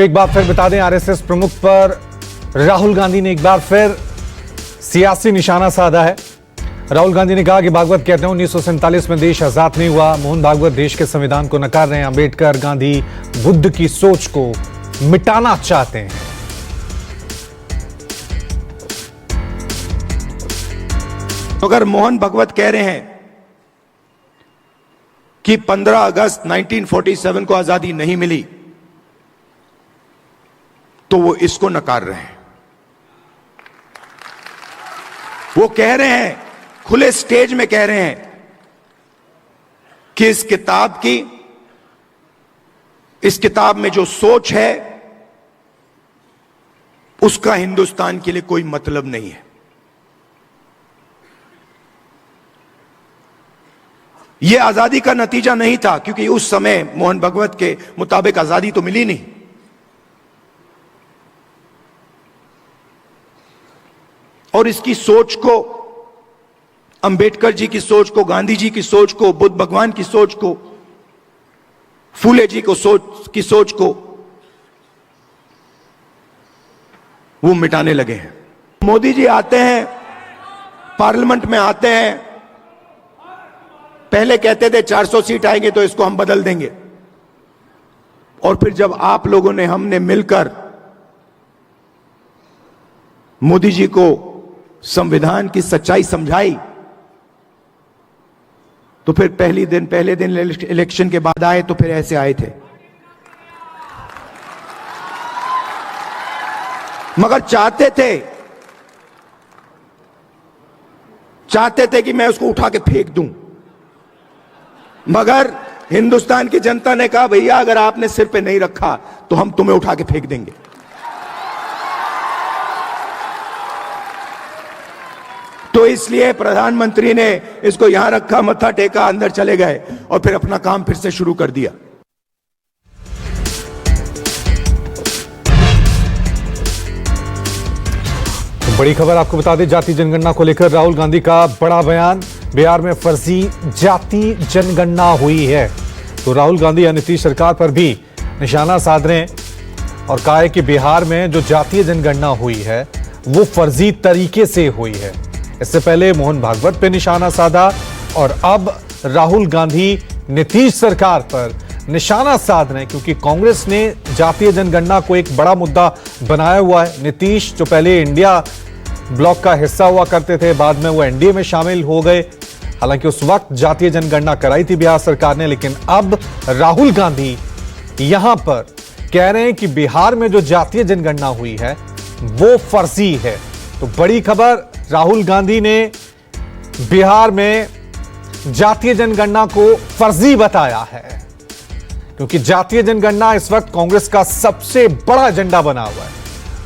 एक बार फिर बता दें, आरएसएस प्रमुख पर राहुल गांधी ने एक बार फिर सियासी निशाना साधा है। राहुल गांधी ने कहा कि भागवत कहते हैं 1947 में देश आजाद नहीं हुआ। मोहन भागवत देश के संविधान को नकार रहे हैं। अंबेडकर, गांधी, बुद्ध की सोच को मिटाना चाहते हैं। अगर मोहन भागवत कह रहे हैं कि 15 अगस्त 1947 को आजादी नहीं मिली, तो वो इसको नकार रहे हैं। वो कह रहे हैं, खुले स्टेज में कह रहे हैं कि इस किताब में जो सोच है उसका हिंदुस्तान के लिए कोई मतलब नहीं है। यह आजादी का नतीजा नहीं था, क्योंकि उस समय मोहन भागवत के मुताबिक आजादी तो मिली नहीं। और इसकी सोच को, अंबेडकर जी की सोच को, गांधी जी की सोच को, बुद्ध भगवान की सोच को, फूले जी की सोच को वो मिटाने लगे हैं। मोदी जी आते हैं, पार्लियामेंट में आते हैं, पहले कहते थे 400 सीट आएंगे तो इसको हम बदल देंगे। और फिर जब आप लोगों ने, हमने मिलकर मोदी जी को संविधान की सच्चाई समझाई, तो फिर पहले दिन इलेक्शन के बाद आए तो फिर ऐसे आए थे। मगर चाहते थे कि मैं उसको उठा के फेंक दूं। मगर हिंदुस्तान की जनता ने कहा, भैया अगर आपने सिर पे नहीं रखा तो हम तुम्हें उठा के फेंक देंगे। तो इसलिए प्रधानमंत्री ने इसको यहां रखा, मत्था टेका, अंदर चले गए और फिर अपना काम फिर से शुरू कर दिया। तो बड़ी खबर आपको बता दें, जाति जनगणना को लेकर राहुल गांधी का बड़ा बयान। बिहार में फर्जी जाति जनगणना हुई है, तो राहुल गांधी या नीतीश सरकार पर भी निशाना साध रहे हैं और कहा है कि बिहार में जो जातीय जनगणना हुई है वो फर्जी तरीके से हुई है। इससे पहले मोहन भागवत पे निशाना साधा और अब राहुल गांधी नीतीश सरकार पर निशाना साध रहे हैं, क्योंकि कांग्रेस ने जातीय जनगणना को एक बड़ा मुद्दा बनाया हुआ है। नीतीश जो पहले इंडिया ब्लॉक का हिस्सा हुआ करते थे, बाद में वो एनडीए में शामिल हो गए। हालांकि उस वक्त जातीय जनगणना कराई थी बिहार सरकार ने, लेकिन अब राहुल गांधी यहां पर कह रहे हैं कि बिहार में जो जातीय जनगणना हुई है वो फर्जी है। तो बड़ी खबर, राहुल गांधी ने बिहार में जातीय जनगणना को फर्जी बताया है, क्योंकि जातीय जनगणना इस वक्त कांग्रेस का सबसे बड़ा एजेंडा बना हुआ है।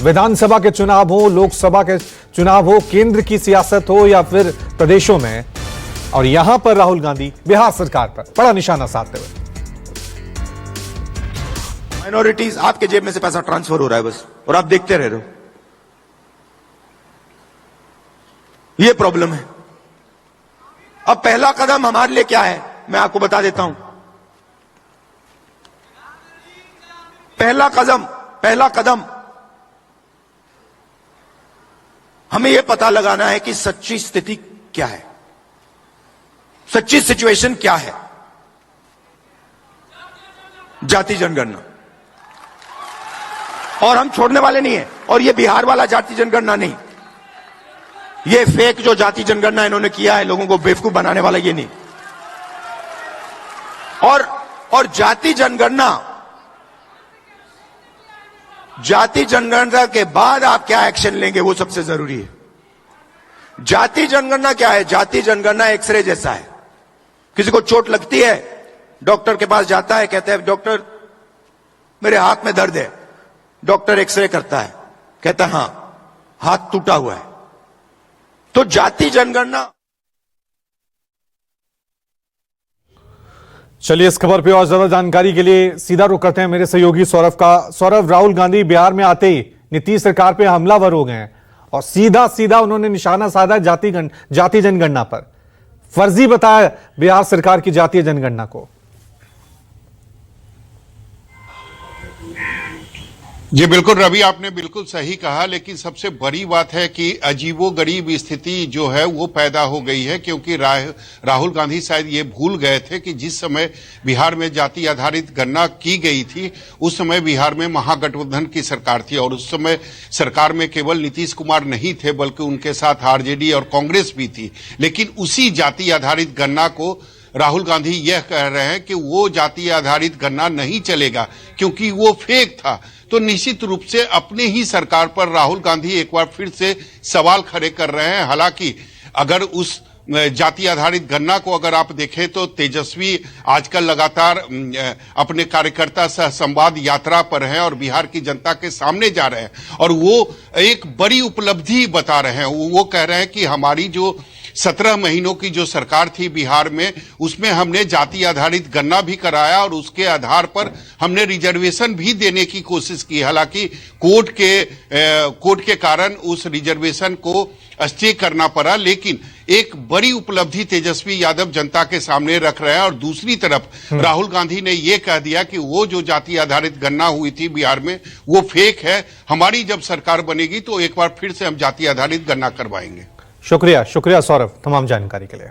विधानसभा के चुनाव हो, लोकसभा के चुनाव हो, केंद्र की सियासत हो या फिर प्रदेशों में, और यहां पर राहुल गांधी बिहार सरकार पर बड़ा निशाना साधते हुए। माइनॉरिटीज, आपके जेब में से पैसा ट्रांसफर हो रहा है बस, और आप देखते रह रहे हो। यह प्रॉब्लम है। अब पहला कदम हमारे लिए क्या है, मैं आपको बता देता हूं। पहला कदम हमें यह पता लगाना है कि सच्ची स्थिति क्या है, सच्ची सिचुएशन क्या है। जाति जनगणना, और हम छोड़ने वाले नहीं है। और यह बिहार वाला जाति जनगणना नहीं, ये फेक जो जाति जनगणना इन्होंने किया है, लोगों को बेवकूफ बनाने वाला, ये नहीं। और जाति जनगणना के बाद आप क्या एक्शन लेंगे वो सबसे जरूरी है। जाति जनगणना क्या है? जाति जनगणना एक्सरे जैसा है। किसी को चोट लगती है, डॉक्टर के पास जाता है, कहता है डॉक्टर मेरे हाथ में दर्द है। डॉक्टर एक्सरे करता है, कहता है हां हाथ टूटा हुआ है। तो जाति जनगणना। चलिए, इस खबर पे और ज्यादा जानकारी के लिए सीधा रुख करते हैं मेरे सहयोगी सौरभ का। सौरभ, राहुल गांधी बिहार में आते ही नीतीश सरकार पे हमलावर हो गए हैं और सीधा उन्होंने निशाना साधा जाति जनगणना पर। फर्जी बताया बिहार सरकार की जातीय जनगणना को। जी बिल्कुल रवि, आपने बिल्कुल सही कहा, लेकिन सबसे बड़ी बात है कि अजीबोगरीब स्थिति जो है वो पैदा हो गई है, क्योंकि राहुल गांधी शायद ये भूल गए थे कि जिस समय बिहार में जाति आधारित गणना की गई थी उस समय बिहार में महागठबंधन की सरकार थी, और उस समय सरकार में केवल नीतीश कुमार नहीं थे बल्कि उनके साथ आरजेडी और कांग्रेस भी थी। लेकिन उसी जाति आधारित गणना को राहुल गांधी यह कह रहे हैं कि वो जाति आधारित गणना नहीं चलेगा क्योंकि वो फेक था। तो निश्चित रूप से अपने ही सरकार पर राहुल गांधी एक बार फिर से सवाल खड़े कर रहे हैं। हालांकि अगर उस जाति आधारित गणना को अगर आप देखें तो तेजस्वी आजकल लगातार अपने कार्यकर्ता सह संवाद यात्रा पर हैं और बिहार की जनता के सामने जा रहे हैं और वो एक बड़ी उपलब्धि बता रहे हैं। वो कह रहे हैं कि हमारी जो 17 महीनों की जो सरकार थी बिहार में, उसमें हमने जाति आधारित गणना भी कराया और उसके आधार पर हमने रिजर्वेशन भी देने की कोशिश की। हालांकि कोर्ट के कारण उस रिजर्वेशन को स्टे करना पड़ा, लेकिन एक बड़ी उपलब्धि तेजस्वी यादव जनता के सामने रख रहे हैं। और दूसरी तरफ राहुल गांधी ने यह कह दिया कि वो जो जाति आधारित गणना हुई थी बिहार में वो फेक है, हमारी जब सरकार बनेगी तो एक बार फिर से हम जाति आधारित गणना करवाएंगे। शुक्रिया सौरभ तमाम जानकारी के लिए।